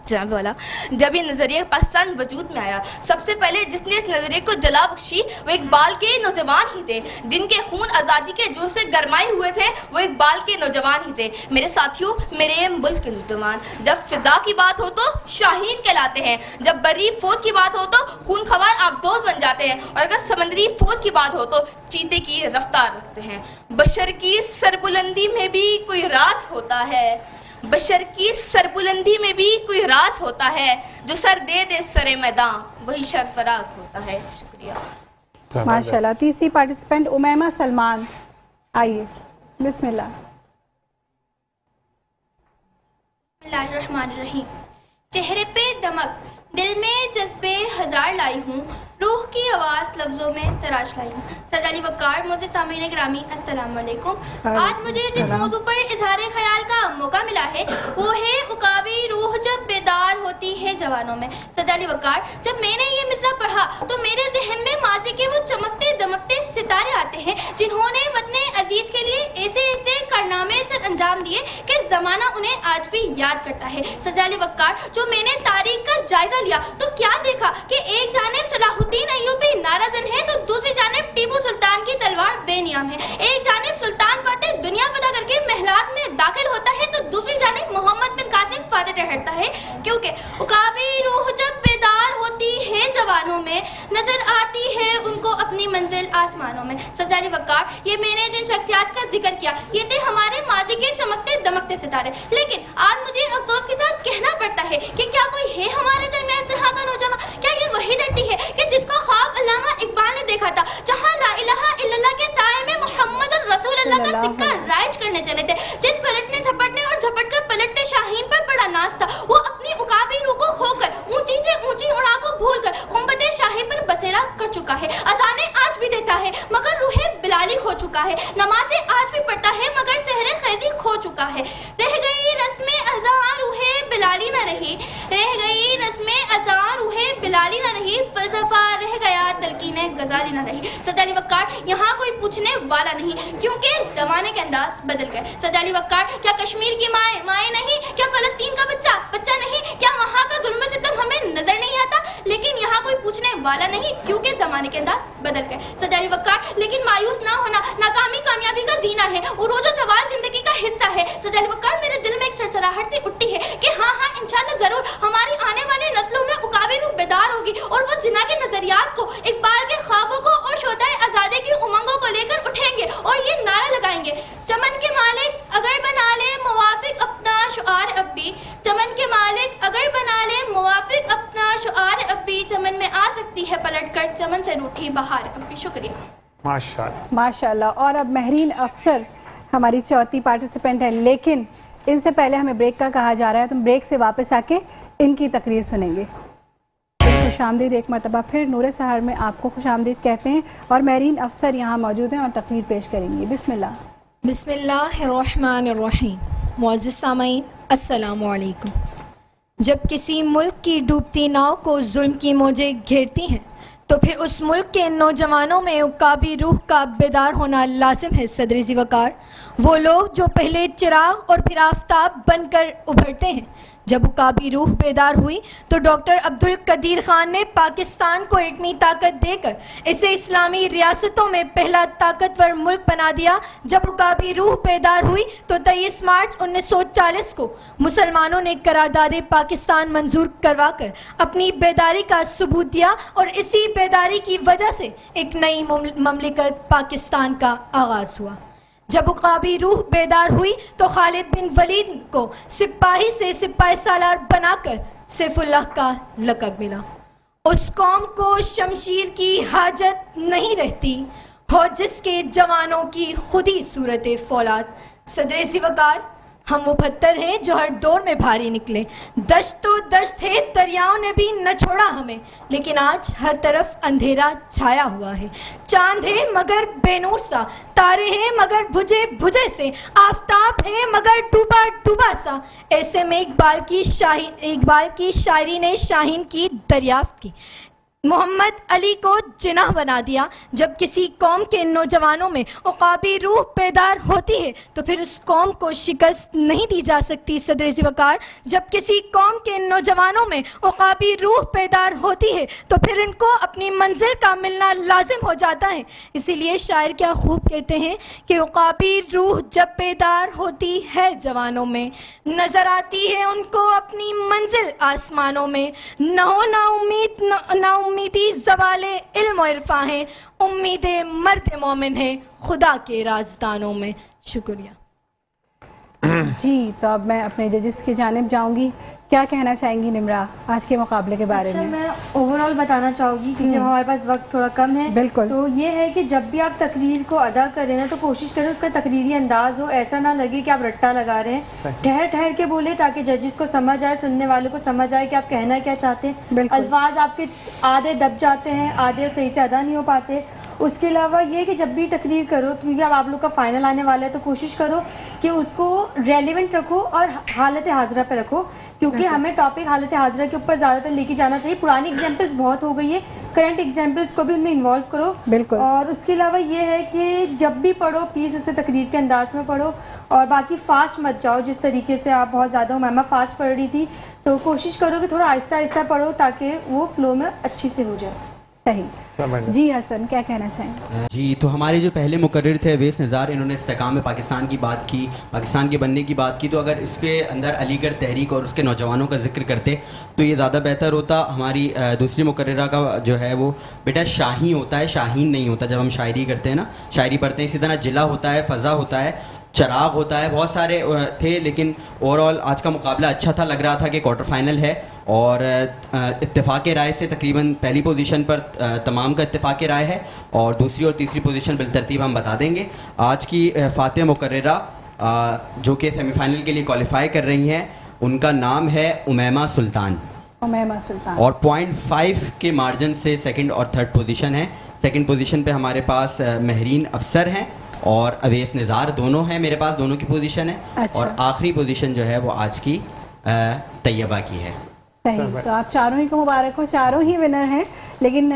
जनाब वाला, जब ये नज़रिया पाकिस्तान वजूद में आया, सबसे पहले जिसने इस नज़रिए को जला बख्शी वो इकबाल के नौजवान ही थे। जिनके खून आज़ादी के जोश से गरमाए हुए थे वो इकबाल के नौजवान ही थे। मेरे साथियों, मेरे मुल्क के नौजवान, जब फिज़ा की बात हो तो शाहीन कहलाते हैं, जब बर्री फौज की बात हो तो खून खवार आबदोज बन जाते हैं, और अगर समंदरी फौज की बात हो तो चीते की रफ्तार रखते हैं। बशर की सरबुलंदी में भी कोई राज होता है, बशर की सरबुलंदी में भी कोई राज होता है, जो सर दे दे सरे मैदान वही सरफराज होता है। शुक्रिया। माशाल्लाह। तीसरी पार्टिसिपेंट उमैमा सलमान, आइए, बिस्मिल्लाह। बिस्मिल्लाहिर्रहमानिर्रहीम। चेहरे पे दमक, दिल में जज्बे हजार लाई हूँ, रूह की आवाज़ लफ्ज़ों में तराश लाई हूँ। सद अली वक़ार, मोज़े सामीन ग्रामी, अस्सलाम वालेकुम। आज मुझे जिस मौजू पर इजहार ख्याल का मौका मिला है वो है उकाबी रूह जब बेदार होती है जवानों में। सद अली वक़ार, जब मैंने ये मिसरा पढ़ा तो मेरे जहन में माज़ी के वो चमकते दमकते सितारे आते हैं जिन्होंने वतने अजीज़ के लिए ऐसे ऐसे कारनामे सर अंजाम दिए कि ज़माना उन्हें आज भी याद करता है। सद अली वक़ार, जो मैंने तारीख का जायजा लिया तो क्या देखा कि एक जानिब सलाहुद्दीन अय्यूबी नाराजन है तो दूसरी जानिब टीपू सुल्तान की तलवार बेनियाम है। एक जानिब सुल्तान फातेह दुनिया फतह करके महलात में दाखिल होता है तो दूसरी जानिब मोहम्मद बिन कासिम फातेह ठहरता है। क्योंकि उकाबी रूह जब बेदार होती है जवानों में, नजर आती है उनको अपनी मंजिल आसमानों में। सद अली वक़ार, ये मैंने जिन शख्सियात का जिक्र किया ये थे हमारे माजी के चमकते दमकते सितारे, लेकिन आज मुझे अफसोस के साथ कहना पड़ता है कि क्या कोई है हमारे दरमियान इस तरह का नौजवान? क्या ये वही धरती है कि जिसका ख्वाब अल्लामा इकबाल ने देखा था, जहाँ ला इलाहा इल्लल्लाह के साए में मोहम्मद और रसूल अल्लाह का सिक्का राइज करने चले थे, जिस पलटने झपटने और झपट कर पलटते शाहीन पर बड़ा नाज था, वो अपनी उकाबी रूह को खोकर ऊंची से ऊंची उड़ा को भूलकर गुंबदे शाही पर बसेरा कर चुका है। अजाने आज भी देता है मगर रूहे बिलाली खो चुका है, नमाज़ें आज भी पढ़ता है मगर सहरे खैजी खो चुका है। रह गई रस्में अज़ां रूहे बिलाली न रही, रह गई रस्में अज़ां रूहे बिलाली न रही, फलसफा रह गया तलकीने गजाली न रही। सद अली वक़ार, यहाँ कोई पूछने वाला नहीं क्योंकि ज़माने के अंदाज बदल गए। सद अली वक़ार, क्या कश्मीर की माएँ माएँ नहीं, क्या फ़लस्तीन का बच्चा बच्चा नहीं, क्या वहाँ का जुल्म सितम हमें नजर नहीं आता? लेकिन यहाँ कोई पूछने वाला नहीं क्योंकि ज़माने के अंदाज बदल गए। सद अली वक़ार, लेकिन मायूस ना होना नाकामी कामयाबी का जीना है, उरूज और ज़वाल ज़िंदगी का हिस्सा है। सद अली वक़ार, मेरे दिल में एक सरसराहट सी उठती है कि हाँ हाँ इंशाअल्लाह ज़रूर हमारी आने वाली नस्लों में उकाबी रूह बेदार होगी और वो जिन्ना के नज़रियात को, इकबाल के ख्वाबों को और शोदाए आज़ादी की उमंगों को लेकर उठेंगे और ये नारा लगाएंगे, चमन के मालिक अगर बना ले मुवाफिक अपना शुआर अब भी, चमन के मालिक अगर बना ले मुवाफिक अपना शुआर अब भी, चमन में आ सकती है पलट कर चमन से रूठी बहार अब भी। शुक्रिया। माशाल्लाह माशाल्लाह। और अब महरीन अफसर हमारी चौथी पार्टिसिपेंट है, लेकिन इनसे पहले हमें ब्रेक का कहा जा रहा है, तो हम ब्रेक से वापस आके इनकी तकरीर सुनेंगे। खुशामदीद एक मरतबा फिर नूरे सहर में आपको खुशामदीद कहते हैं और महरीन अफसर यहाँ मौजूद हैं और तकरीर पेश करेंगी। बिस्मिल्लाह। बिस्मिल्लाहिर्रहमानिर्रहीम। मुअज़्ज़िज़ सामीन, अस्सलामु अलैकुम। जब किसी मुल्क की डूबती नाव को जुल्म की मौजें घेरती हैं तो फिर उस मुल्क के नौजवानों में उकाबी रूह का बेदार होना लाजिम है। सदर ज़ी वक़ार, वो लोग जो पहले चिराग और फिर आफताब बनकर उभरते हैं, जब उकाबी रूह बेदार हुई तो डॉक्टर अब्दुल कदीर खान ने पाकिस्तान को एटमी ताकत देकर इसे इस्लामी रियासतों में पहला ताकतवर मुल्क बना दिया। जब उकाबी रूह बेदार हुई तो 23 मार्च 1940 को मुसलमानों ने करारदाद पाकिस्तान मंजूर करवाकर अपनी बेदारी का सबूत दिया और इसी बेदारी की वजह से एक नई ममलिकत पाकिस्तान का आगाज़ हुआ। जब उकाबी रूह बेदार हुई तो खालिद बिन वलीद को सिपाही से सिपाही सालार बनाकर सैफुल्लाह का लक़ब मिला। उस कौम को शमशीर की हाजत नहीं रहती हो जिसके जवानों की खुदी सूरत फौलाद। सदर ज़िवकार हम वो पत्थर हैं जो हर दौर में भारी निकले। दश्त तो दश्त है, दरियाओं ने भी न छोड़ा हमें, लेकिन आज हर तरफ अंधेरा छाया हुआ है। चांद है मगर बेनूर सा, तारे हैं मगर बुझे बुझे से, आफताब है मगर डूबा डूबा सा। ऐसे में इकबाल की शायरी ने शाहीन की दरियाफ्त की, मोहम्मद अली को जिनाह बना दिया। जब किसी कौम के नौजवानों में उकाबी रूह बेदार होती है तो फिर उस कौम को शिकस्त नहीं दी जा सकती। सदर ज़िवकार, जब किसी कौम के नौजवानों में उकाबी रूह बेदार होती है तो फिर इनको अपनी मंजिल का मिलना लाजिम हो जाता है। इसीलिए शायर क्या खूब कहते हैं कि उकाबी रूह जब बेदार होती है जवानों में, नज़र आती है उनको अपनी मंजिल आसमानों में। न हो ना उम्मीदी ज़वाले इल्म और इरफा है, उम्मीदे मर्द मोमिन है खुदा के राजदानों में। शुक्रिया जी। तो अब मैं अपने जजेस की जानिब जाऊंगी। क्या कहना चाहेंगी निम्रा आज के मुकाबले के बारे में? मैं ओवरऑल बताना चाहूँगी क्योंकि हमारे पास वक्त थोड़ा कम है। बिल्कुल। तो ये है कि जब भी आप तकरीर को अदा करें ना तो कोशिश करें उसका तकरीरी अंदाज हो, ऐसा ना लगे कि आप रट्टा लगा रहे हैं। ठहर ठहर के बोले ताकि जजेस को समझ आए, सुनने वालों को समझ आए कि आप कहना क्या चाहते हैं। अल्फाज आपके आधे दब जाते हैं, आधे सही से अदा नहीं हो पाते। उसके अलावा ये कि जब भी तकरीर करो, क्योंकि अब आप लोग का फाइनल आने वाला है, तो कोशिश करो कि उसको रेलिवेंट रखो और हालत हाजरा पे रखो, क्योंकि हमें टॉपिक हालत हाजरा के ऊपर ज़्यादातर लेके जाना चाहिए। पुरानी एग्जांपल्स बहुत हो गई है, करंट एग्जांपल्स को भी उनमें इन्वॉल्व करो। बिल्कुल। और उसके अलावा ये है कि जब भी पढ़ो प्लीज़ उसे तकरीर के अंदाज में पढ़ो, और बाकी फास्ट मत जाओ। जिस तरीके से आप बहुत ज़्यादा मैमा फास्ट पढ़ रही थी, तो कोशिश करो कि थोड़ा आहिस्ता आहिस्ता पढ़ो ताकि वो फ्लो में अच्छी से हो जाए। सही। जी हसन, क्या कहना चाहेंगे? जी, तो हमारे जो पहले मुकर्रिर थे अवैस निज़ार, इन्होंने इस्तेकाम में पाकिस्तान की बात की, पाकिस्तान के बनने की बात की। तो अगर इसके अंदर अलीगढ़ तहरीक और उसके नौजवानों का जिक्र करते तो ये ज़्यादा बेहतर होता। हमारी दूसरी मुकर्रिरा का जो है वो बेटा शाही होता है, शाहीन नहीं होता। जब हम शायरी करते हैं ना, शायरी पढ़ते हैं, इसी तरह जिला होता है, फ़ज़ा होता है, चराग होता है, बहुत सारे थे। लेकिन ओवरऑल आज का मुकाबला अच्छा था, लग रहा था कि क्वार्टर फाइनल है। और इत्तेफाक राय से तकरीबन पहली पोजीशन पर तमाम का इत्तेफाक राय है, और दूसरी और तीसरी पोजीशन बिलतरतीब हम बता देंगे। आज की फातिह मुकर्ररा जो कि सेमीफाइनल के लिए क्वालिफाई कर रही हैं, उनका नाम है उमैमा सुल्तान। उमैमा सुल्तान। और 0.5 के मार्जिन से सेकंड और थर्ड पोजीशन है। सेकंड पोजीशन पे हमारे पास महरीन अफसर हैं और अवैस निज़ार, दोनों हैं मेरे पास, दोनों की पोजीशन है। अच्छा। और आखिरी पोजीशन जो है वो आज की तैयबा की है। सही। तो आप चारों ही को मुबारक हो, चारों ही विनर हैं। लेकिन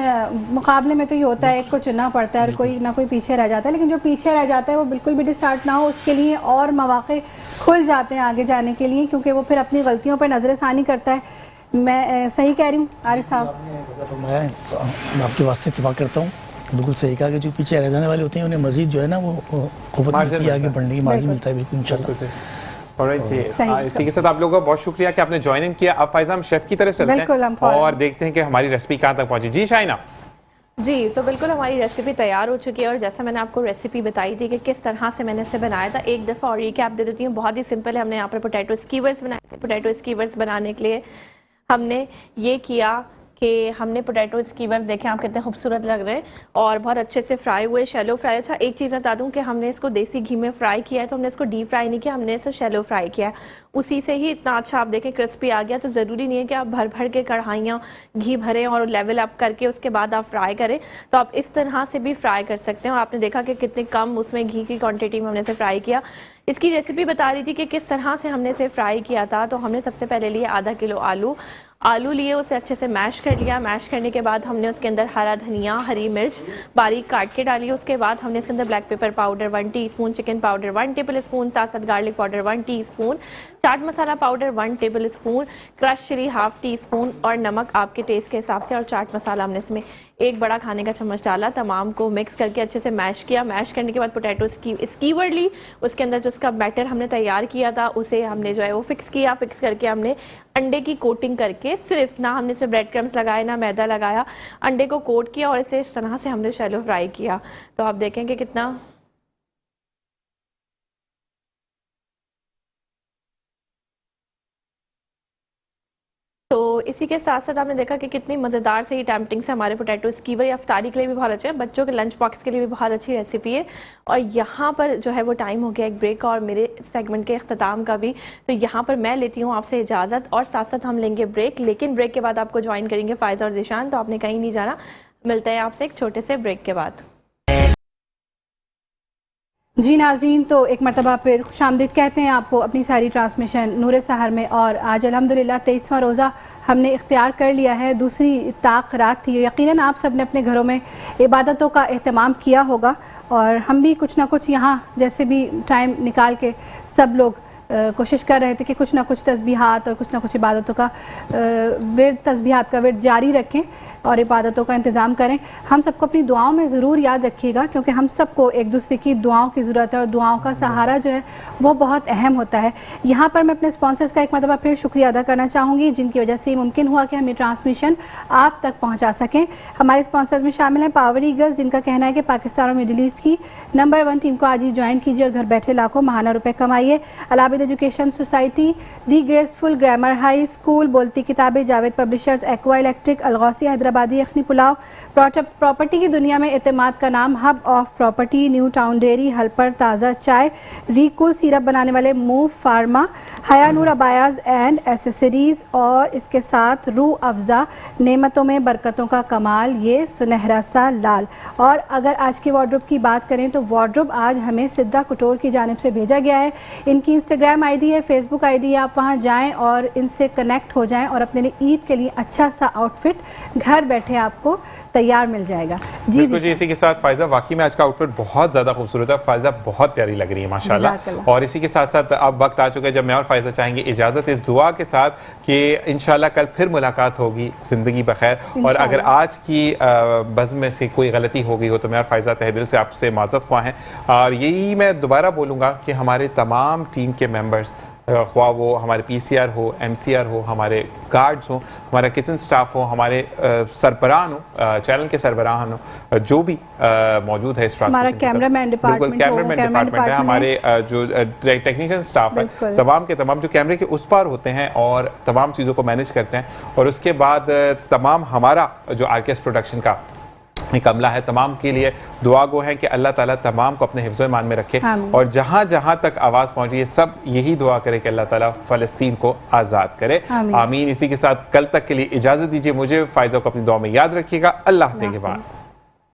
मुकाबले में तो ये होता है, एक को चुनना पड़ता है और कोई ना कोई पीछे रह जाता है। लेकिन जो पीछे रह जाता है वो बिल्कुल भी डिस्टार्ट ना हो, उसके लिए और मौके खुल जाते हैं आगे जाने के लिए, क्योंकि वो फिर अपनी गलतियों पर नज़रसानी करता है। मैं सही कह रही हूँ आरिफ साहब? मैं आपके वास्ते इत्तेफाक करता हूँ, बिल्कुल सही कहा कि जो पीछे रह जाने वाले होते हैं उन्हें मजीद जो है ना वो क़ुव्वत मिलती है, आगे बढ़ने की मार्जिन मिलता है। बिल्कुल इंशाल्लाह। जी, इसी के साथ आप लोगों का बहुत शुक्रिया कि आपने ज्वाइन इन किया। अब फायजा हम शेफ की तरफ चलते हैं और देखते हैं कि हमारी रेसिपी कहाँ तक पहुंची। जी शाइना। जी, तो बिल्कुल हमारी रेसिपी तैयार हो चुकी है, और जैसा मैंने आपको रेसिपी बताई थी कि किस तरह से मैंने इसे बनाया था, एक दफ़ा और रिकैप दे देती हूँ। बहुत ही सिंपल है। हमने यहाँ पर पोटैटो स्कीवर्स बनाए थे। पोटैटो स्कीवर्स बनाने के लिए हमने ये किया कि हमने पोटैटो स्कीवर्स देखें आप कितने खूबसूरत लग रहे हैं और बहुत अच्छे से फ्राई हुए, शैलो फ्राई। अच्छा, एक चीज़ बता दूं कि हमने इसको देसी घी में फ्राई किया है, तो हमने इसको डीप फ्राई नहीं किया, हमने इसे शैलो फ्राई किया है। उसी से ही इतना अच्छा आप देखें क्रिस्पी आ गया। तो ज़रूरी नहीं है कि आप भर भर के कढ़ाइयाँ घी भरें और लेवल अप करके उसके बाद आप फ्राई करें। तो आप इस तरह से भी फ्राई कर सकते हैं। और आपने देखा कि कितने कम उसमें घी की क्वान्टिटी में हमने इसे फ्राई किया। इसकी रेसिपी बता रही थी कि किस तरह से हमने इसे फ्राई किया था। तो हमने सबसे पहले लिए आधा किलो आलू लिए, उसे अच्छे से मैश कर लिया। मैश करने के बाद हमने उसके अंदर हरा धनिया, हरी मिर्च बारीक काट के डाली। उसके बाद हमने इसके अंदर black pepper powder 1 teaspoon, chicken powder 1 tablespoon, साथ साथ garlic powder 1 teaspoon, chaat masala powder 1 tablespoon, crush chilli half teaspoon और नमक आपके टेस्ट के हिसाब से, और चाट मसाला हमने इसमें 1 बड़ा खाने का चम्मच डाला। तमाम को मिक्स करके अच्छे से मैश किया। मैश करने के बाद पोटैटो स्कीवर ली, उसके अंदर जो उसका बैटर हमने तैयार किया था उसे हमने जो है वो फिक्स किया। फिक्स करके हमने अंडे की कोटिंग करके, सिर्फ ना हमने इसमें ब्रेड क्रम्स लगाए ना मैदा लगाया, अंडे को कोट किया और इसे इस तरह से हमने शैलो फ्राई किया। तो आप देखेंगे कितना तो इसी के साथ साथ आपने देखा कि कितनी मज़ेदार से ही टेम्पटिंग से हमारे पोटैटो स्कीवर या इफ्तारी के लिए भी बहुत अच्छे हैं, बच्चों के लंच बॉक्स के लिए भी बहुत अच्छी रेसिपी है। और यहाँ पर जो है वो टाइम हो गया एक ब्रेक का और मेरे सेगमेंट के अख्ताम का भी। तो यहाँ पर मैं लेती हूँ आपसे इजाज़त और साथ साथ हम लेंगे ब्रेक, लेकिन ब्रेक के बाद आपको ज्वाइन करेंगे फ़ायज़ा और ज़ीशान। तो आपने कहीं नहीं जाना, मिलते हैं आपसे एक छोटे से ब्रेक के बाद। जी नाज़रीन, तो एक मरतबा फिर खुशामदीद कहते हैं आपको अपनी सारी ट्रांसमिशन नूर सहर में। और आज अल्हम्दुलिल्लाह 23वां रोज़ा हमने इख्तियार कर लिया है। दूसरी ताक रात थी। यकीनन आप सब ने अपने घरों में इबादतों का एहतमाम किया होगा और हम भी कुछ ना कुछ यहाँ जैसे भी टाइम निकाल के सब लोग कोशिश कर रहे थे कि कुछ ना कुछ तस्बीहात और कुछ ना कुछ इबादतों का तस्बीहात का विर्द जारी रखें और इबादतों का इंतज़ाम करें। हम सबको अपनी दुआओं में ज़रूर याद रखिएगा, क्योंकि हम सबको एक दूसरे की दुआओं की ज़रूरत है और दुआओं का सहारा जो है वो बहुत अहम होता है। यहाँ पर मैं अपने स्पॉन्सर्स का एक मरतबा फिर शुक्रिया अदा करना चाहूँगी, जिनकी वजह से मुमकिन हुआ कि हम ये ट्रांसमिशन आप तक पहुँचा सकें। हमारे स्पॉन्सर्स में शामिल हैं पावर ईगल्स, जिनका कहना है कि पाकिस्तान और मिडिल ईस्ट की नंबर 1 टीम को आज ही ज्वाइन कीजिए और घर बैठे लाखों महाना रुपये कमाइए। Alabid education society, the graceful grammar high school, Bolti Kitaben, Javed publishers, aqua electric, Alghousi Hyderabadi yakhni pulao, property की दुनिया में एतमाद का नाम, hub of property, new town dairy, हलपर ताज़ा चाय, रीको सिरप बनाने वाले मूव फार्मा, हया नूर अबायाज एंड एसेसरीज और इसके साथ रूह अफ़ज़ा नेमतों में बरकतों का कमाल, ये सुनहरा सा लाल। और अगर आज की वार्डरोब की बात करें तो वार्डरोब आज हमें सिद्धा कुटोर की जानिब से भेजा गया है। इनकी इंस्टाग्राम आईडी है, फेसबुक आईडी है, आप वहाँ जाएँ और इनसे कनेक्ट हो जाएँ और अपने लिए ईद के लिए अच्छा सा आउटफिट घर बैठे आपको तैयार मिल जाएगा। जी बिल्कुल जी, इसी के साथ फायजा वाकई में आज का आउटफिट बहुत ज़्यादा खूबसूरत है। फायजा बहुत प्यारी लग रही है माशाल्लाह। और इसी के साथ साथ अब वक्त आ चुका है जब मैं और फायजा चाहेंगे इजाज़त, इस दुआ के साथ कि इंशाल्लाह कल फिर मुलाकात होगी, ज़िंदगी बखैर। और अगर आज की बज़्म में से कोई गलती हो गई हो तो मैं और फायजा तहे दिल से आपसे माज़रत ख्वाह हैं। और यही मैं दोबारा बोलूँगा कि हमारे तमाम टीम के मेम्बर्स, ख्वाह वो हमारे पीसीआर हो, एमसीआर हो, हमारे गार्ड्स हो, हमारा किचन स्टाफ हो, हमारे सरबराह हो, चैनल के सरबराह हो, जो भी मौजूद है इस ट्रांसमिशन, कैमरामैन डिपार्टमेंट है, हमारे जो टेक्नीशियन स्टाफ है, तमाम के तमाम जो कैमरे के उस पार होते हैं और तमाम चीज़ों को मैनेज करते हैं। और उसके बाद तमाम हमारा जो आरकेएस प्रोडक्शन का एक अमला है, तमाम के लिए दुआ गो है कि अल्लाह ताला तमाम को अपने हिफ्ज़ ईमान में रखे। और जहाँ जहाँ तक आवाज़ पहुँच रही है सब यही दुआ करे कि अल्लाह ताला फ़लस्तीन को आज़ाद करे, आमीन। इसी के साथ कल तक के लिए इजाज़त दीजिए मुझे, फायज़ा को अपनी दुआ में याद रखिएगा। अल्लाह के बाद।